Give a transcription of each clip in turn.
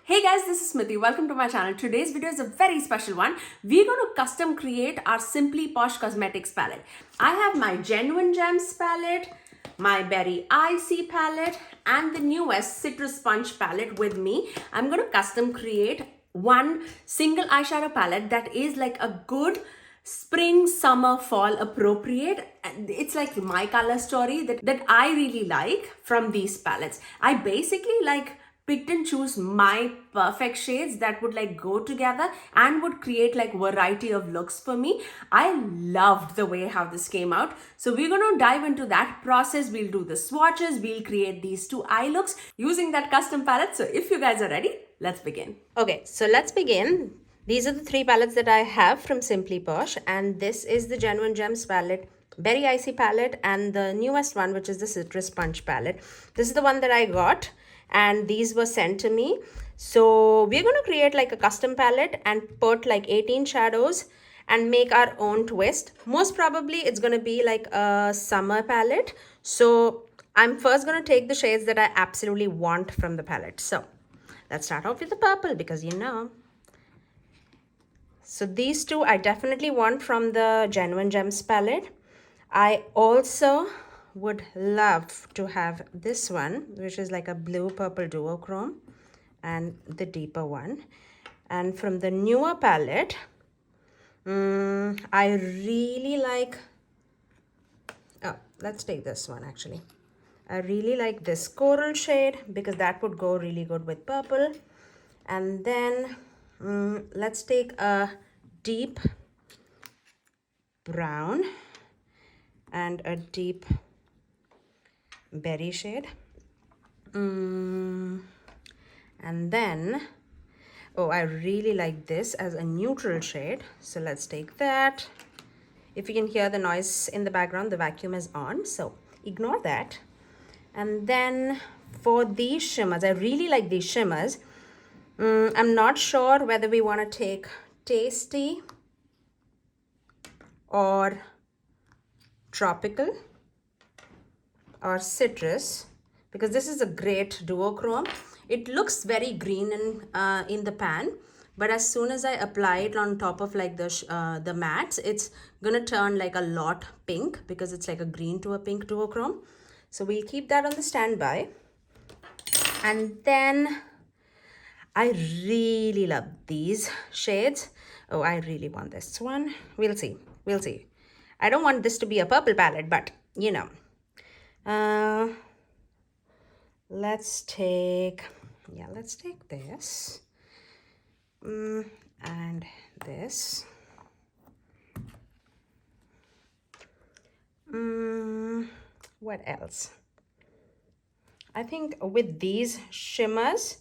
Hey guys, this is Smithy. Welcome to my channel. Today's video is a very special one. We're going to custom create our Simply Posh Cosmetics palette. I have my Genuine Gems palette, my Berry Icy palette, and the newest Citrus Sponge palette with me. I'm going to custom create one single eyeshadow palette that is like a good spring, summer, fall appropriate. It's like my color story that I really like from these palettes. I basically like picked and choose my perfect shades that would like go together and would create like variety of looks for me. I loved the way how this came out. So we're going to dive into that process. We'll do the swatches. We'll create these two eye looks using that custom palette. So if you guys are ready, let's begin. Okay, so let's begin. These are the three palettes that I have from Simply Posh, and this is the Genuine Gems palette, Berry Icy palette, and the newest one, which is the Citrus Sponge palette. This is the one that I got, and these were sent to me. So we're going to create like a custom palette and put like 18 shadows and make our own twist. Most probably it's going to be like a summer palette. So I'm first going to take the shades that I absolutely want from the palette. So let's start off with the purple because you know. So these two I definitely want from the Genuine Gems palette. I also would love to have this one, which is like a blue purple duochrome, and the deeper one. And from the newer palette, I really like, let's take this one actually. I really like this coral shade because that would go really good with purple. And then let's take a deep brown and a deep berry shade. And then, oh, I really like this as a neutral shade. So let's take that. If you can hear the noise in the background, the vacuum is on. So ignore that. And then for these shimmers, I really like these shimmers. I'm not sure whether we want to take Tasty or Tropical or Citrus, because this is a great duochrome. It looks very green in the pan, but as soon as I apply it on top of like the mattes, it's gonna turn like a lot pink because it's like a green to a pink duochrome. So we'll keep that on the standby. And then I really love these shades. Oh, I really want this one. We'll see. We'll see. I don't want this to be a purple palette, but you know. Let's take this. And this. What else? I think with these shimmers,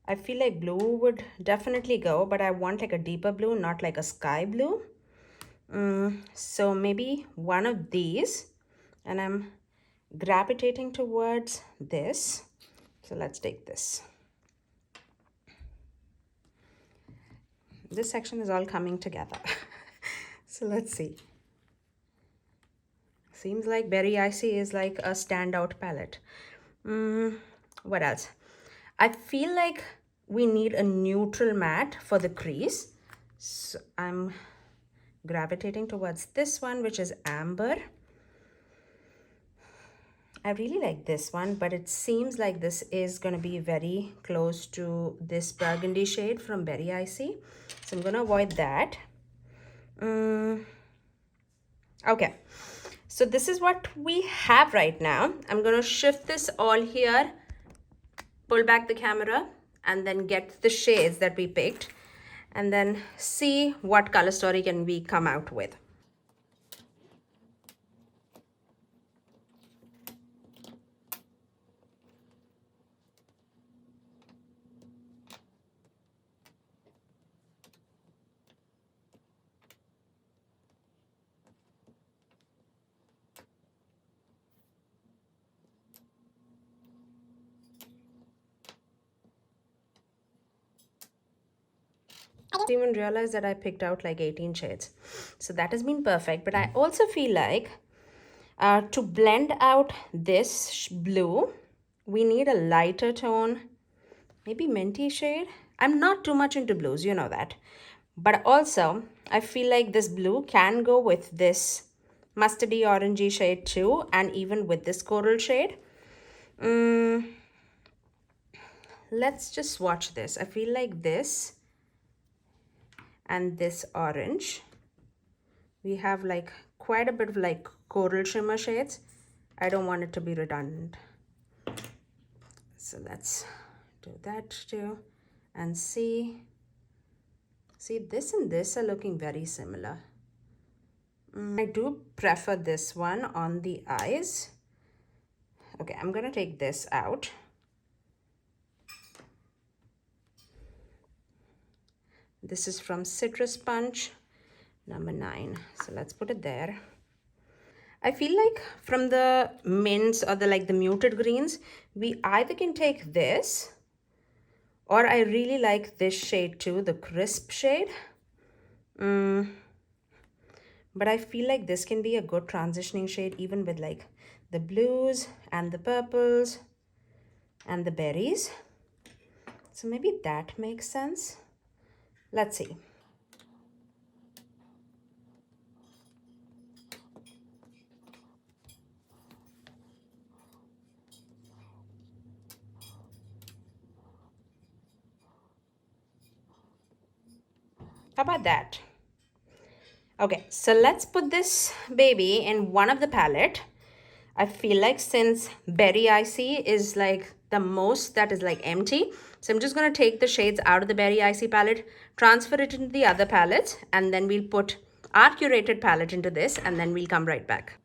I feel like blue would definitely go, but I want like a deeper blue, not like a sky blue. So maybe one of these, and I'm gravitating towards this. So let's take this. This section is all coming together. So let's see. Seems like Berry Icy is like a standout palette. What else? I feel like we need a neutral matte for the crease. So I'm gravitating towards this one, which is amber. I really like this one, but it seems like this is going to be very close to this burgundy shade from Berry Icy. So I'm going to avoid that. Okay. So this is what we have right now. I'm going to shift this all here, pull back the camera, and then get the shades that we picked, and then see what color story can we come out with. I didn't even realize that I picked out like 18 shades. So that has been perfect. But I also feel like to blend out this blue, we need a lighter tone maybe minty shade. I'm not too much into blues, you know that. But also, I feel like this blue can go with this mustardy orangey shade too, and even with this coral shade. Let's just swatch this. I feel like this and this orange, we have like quite a bit of like coral shimmer shades. I don't want it to be redundant. So let's do that too. And see, this and this are looking very similar. I do prefer this one on the eyes. Okay, I'm gonna take this out. This is from Citrus Punch, number 9. So let's put it there. I feel like from the mints or the muted greens, we either can take this, or I really like this shade too, the crisp shade. But I feel like this can be a good transitioning shade even with like the blues and the purples and the berries. So maybe that makes sense. Let's see. How about that? Okay, so let's put this baby in one of the palette. I feel like since Berry Icy is like the most that is like empty, so I'm just going to take the shades out of the Berry Icy palette, transfer it into the other palettes, and then we'll put our curated palette into this, and then we'll come right back.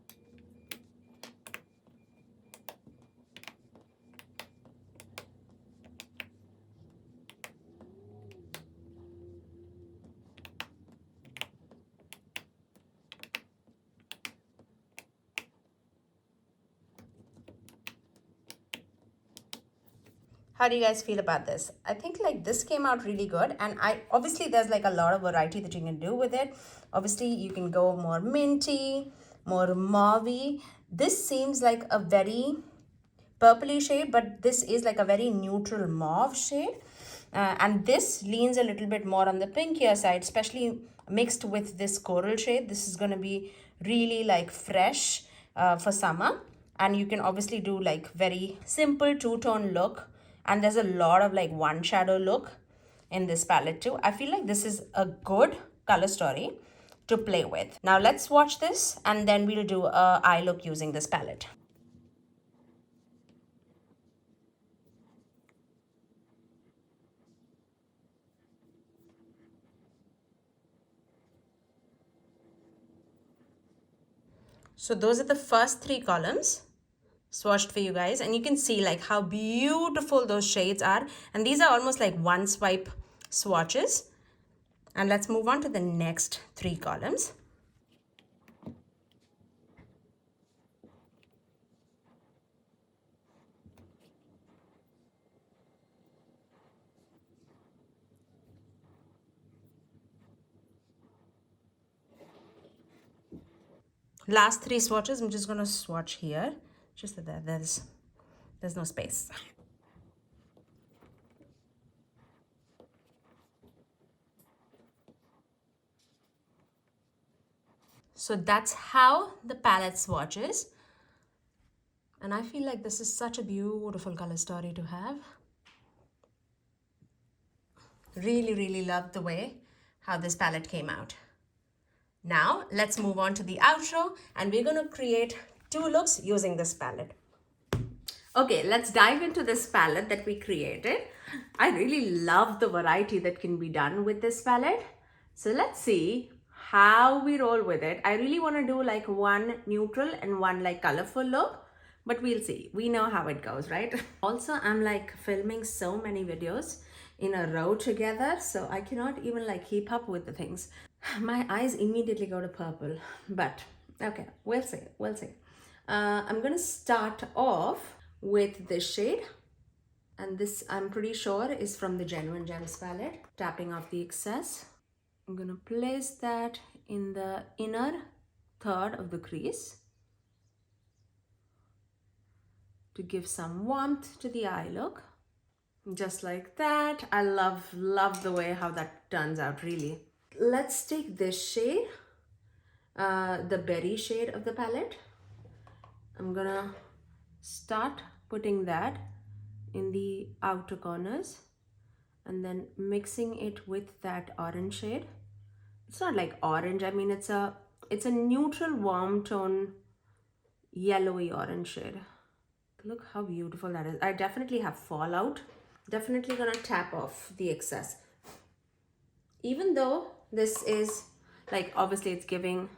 How do you guys feel about this? I think like this came out really good, and obviously there's like a lot of variety that you can do with it. Obviously you can go more minty, more mauvey. This seems like a very purpley shade, but this is like a very neutral mauve shade. And this leans a little bit more on the pinkier side, especially mixed with this coral shade. This is going to be really like fresh for summer. And you can obviously do like very simple two-tone look. And there's a lot of like one shadow look in this palette too. I feel like this is a good color story to play with. Now let's watch this, and then we'll do a eye look using this palette. So those are the first 3 columns swatched for you guys, and you can see like how beautiful those shades are, and these are almost like one swipe swatches. And let's move on to the next 3 columns. Last 3 swatches, I'm just going to swatch here, just so that there's no space. So that's how the palette swatches. And I feel like this is such a beautiful color story to have. Really, really love the way how this palette came out. Now let's move on to the outro, and we're going to create 2 looks using this palette. Okay, let's dive into this palette that we created. I really love the variety that can be done with this palette. So let's see how we roll with it. I really want to do like one neutral and one like colorful look, but we'll see. We know how it goes, right? Also, I'm like filming so many videos in a row together, so I cannot even like keep up with the things. My eyes immediately go to purple, but okay, we'll see. I'm gonna start off with this shade, and this I'm pretty sure is from the Genuine Gems palette. Tapping off the excess, I'm gonna place that in the inner third of the crease to give some warmth to the eye look. Just like that. I love the way how that turns out, really. Let's take this shade, the berry shade of the palette. I'm gonna start putting that in the outer corners and then mixing it with that orange shade. It's not like orange, I mean it's a neutral warm tone yellowy orange shade. Look how beautiful that is. I definitely have fallout. Definitely gonna tap off the excess. Even though this is like, obviously it's giving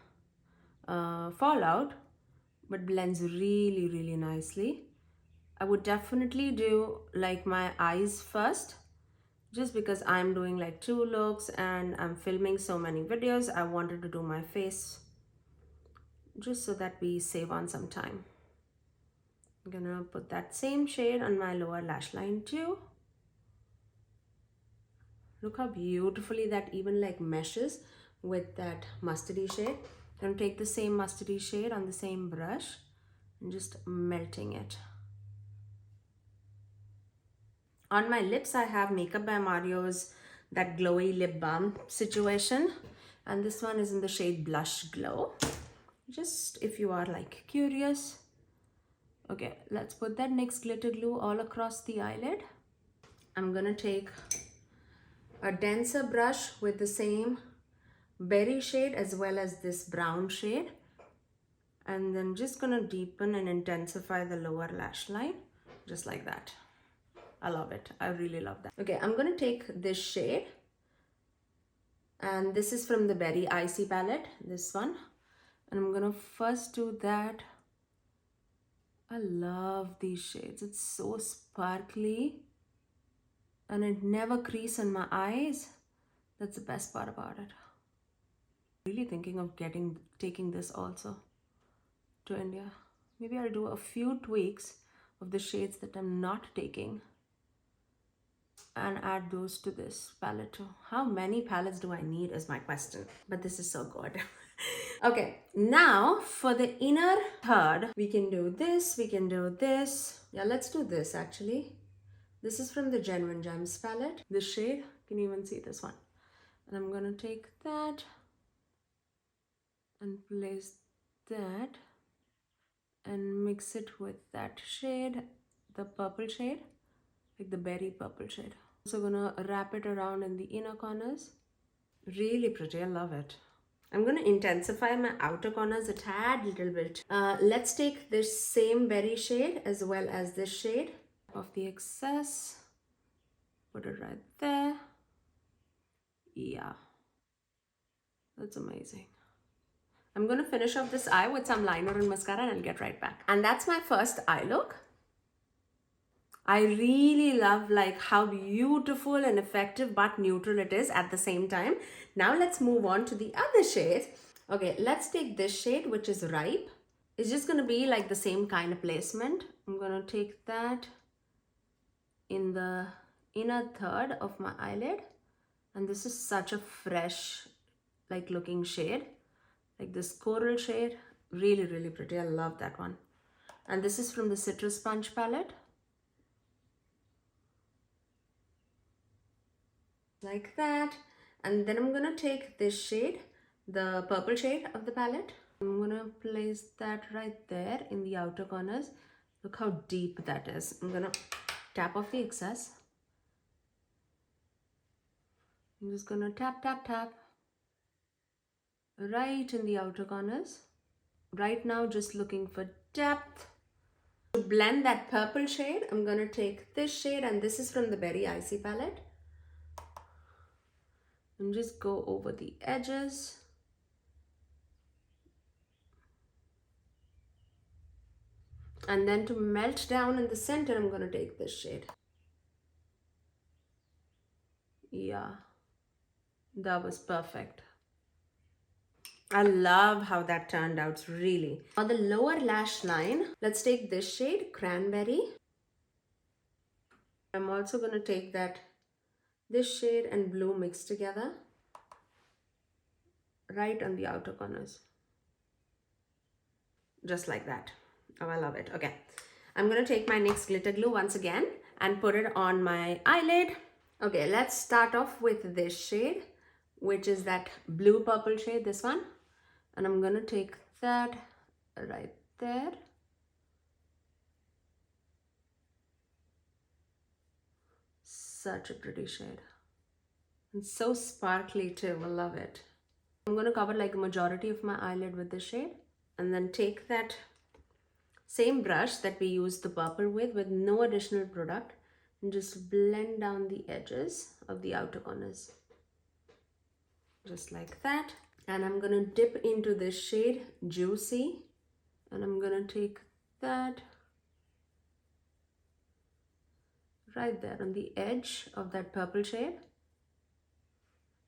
fallout, but blends really nicely. I would definitely do like my eyes first, just because I'm doing like 2 looks and I'm filming so many videos. I wanted to do my face just so that we save on some time. I'm gonna put that same shade on my lower lash line too. Look how beautifully that even like meshes with that mustardy shade. I'm gonna take the same mustardy shade on the same brush and just melting it. On my lips, I have Makeup by Mario's that glowy lip balm situation. And this one is in the shade Blush Glow. Just if you are like curious. Okay, let's put that NYX glitter glue all across the eyelid. I'm gonna take a denser brush with the same berry shade as well as this brown shade. And then just gonna deepen and intensify the lower lash line, just like that. I love it. I really love that. Okay, I'm gonna take this shade, and this is from the Berry Icy palette, this one. And I'm gonna first do that. I love these shades. It's so sparkly and it never creases in my eyes. That's the best part about it. Really thinking of taking this also to India. Maybe I'll do a few tweaks of the shades that I'm not taking and add those to this palette too. How many palettes do I need is my question, but this is so good. Okay, now for the inner third, we can do this, we can do this. Yeah, let's do this actually. This is from the Genuine Gems palette. This shade, can you even see this one? And I'm gonna take that and place that and mix it with that shade, the purple shade, like the berry purple shade. Also gonna wrap it around in the inner corners. Really pretty, I love it. I'm gonna intensify my outer corners a tad little bit. Let's take this same berry shade as well as this shade of the excess. Put it right there. Yeah, that's amazing. I'm gonna finish off this eye with some liner and mascara and I'll get right back. And that's my first eye look. I really love like how beautiful and effective but neutral it is at the same time. Now let's move on to the other shades. Okay, let's take this shade, which is Ripe. It's just gonna be like the same kind of placement. I'm gonna take that in the inner third of my eyelid. And this is such a fresh like looking shade. Like this coral shade, really pretty. I love that one. And this is from the Citrus Sponge palette. Like that. And then I'm gonna take this shade, the purple shade of the palette. I'm gonna place that right there in the outer corners. Look how deep that is. I'm gonna tap off the excess. I'm just gonna tap right in the outer corners. Right now, just looking for depth. To blend that purple shade, I'm gonna take this shade, and this is from the Berry Icy palette. And just go over the edges. And then to melt down in the center, I'm gonna take this shade. Yeah, that was perfect. I love how that turned out, really. On the lower lash line, let's take this shade, Cranberry. I'm also gonna take this shade and blue mixed together right on the outer corners. Just like that. Oh, I love it. Okay. I'm going to take my NYX glitter glue once again and put it on my eyelid. Okay, let's start off with this shade, which is that blue purple shade, this one. And I'm gonna take that right there. Such a pretty shade. And so sparkly too, I love it. I'm gonna cover like a majority of my eyelid with this shade, and then take that same brush that we used the purple with no additional product, and just blend down the edges of the outer corners. Just like that. And I'm gonna dip into this shade, Juicy, and I'm gonna take that right there on the edge of that purple shade,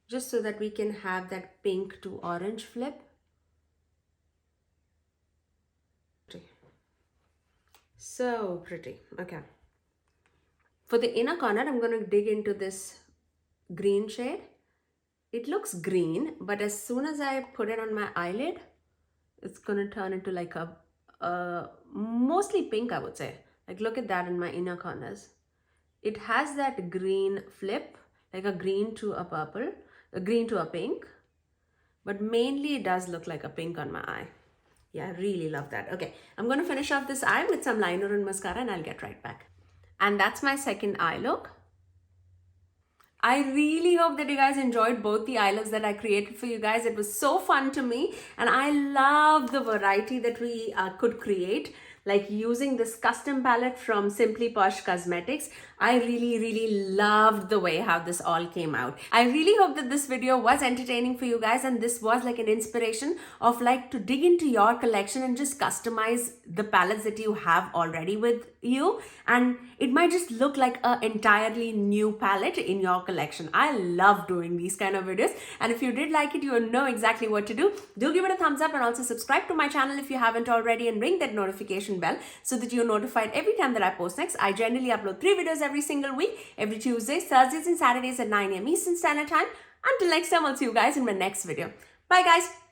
just so that we can have that pink to orange flip. So pretty. Okay. For the inner corner, I'm going to dig into this green shade. It looks green, but as soon as I put it on my eyelid, it's going to turn into like a mostly pink, I would say. Like, look at that in my inner corners. It has that green flip, like a green to a purple, a green to a pink, but mainly it does look like a pink on my eye. Yeah, I really love that. Okay, I'm going to finish off this eye with some liner and mascara, and I'll get right back. And that's my second eye look. I really hope that you guys enjoyed both the eye looks that I created for you guys. It was so fun to me, and I love the variety that we could create, like using this custom palette from Simply Posh Cosmetics. I really loved the way how this all came out. I really hope that this video was entertaining for you guys, and this was like an inspiration of like to dig into your collection and just customize the palettes that you have already with you, and it might just look like an entirely new palette in your collection. I love doing these kind of videos, and if you did like it, you know exactly what to do. Do give it a thumbs up, and also subscribe to my channel if you haven't already, and ring that notification bell so that you're notified every time that I post next. I generally upload 3 videos every single week, every Tuesdays, Thursdays and Saturdays at 9 AM Eastern Standard Time. Until next time, I'll see you guys in my next video. Bye guys.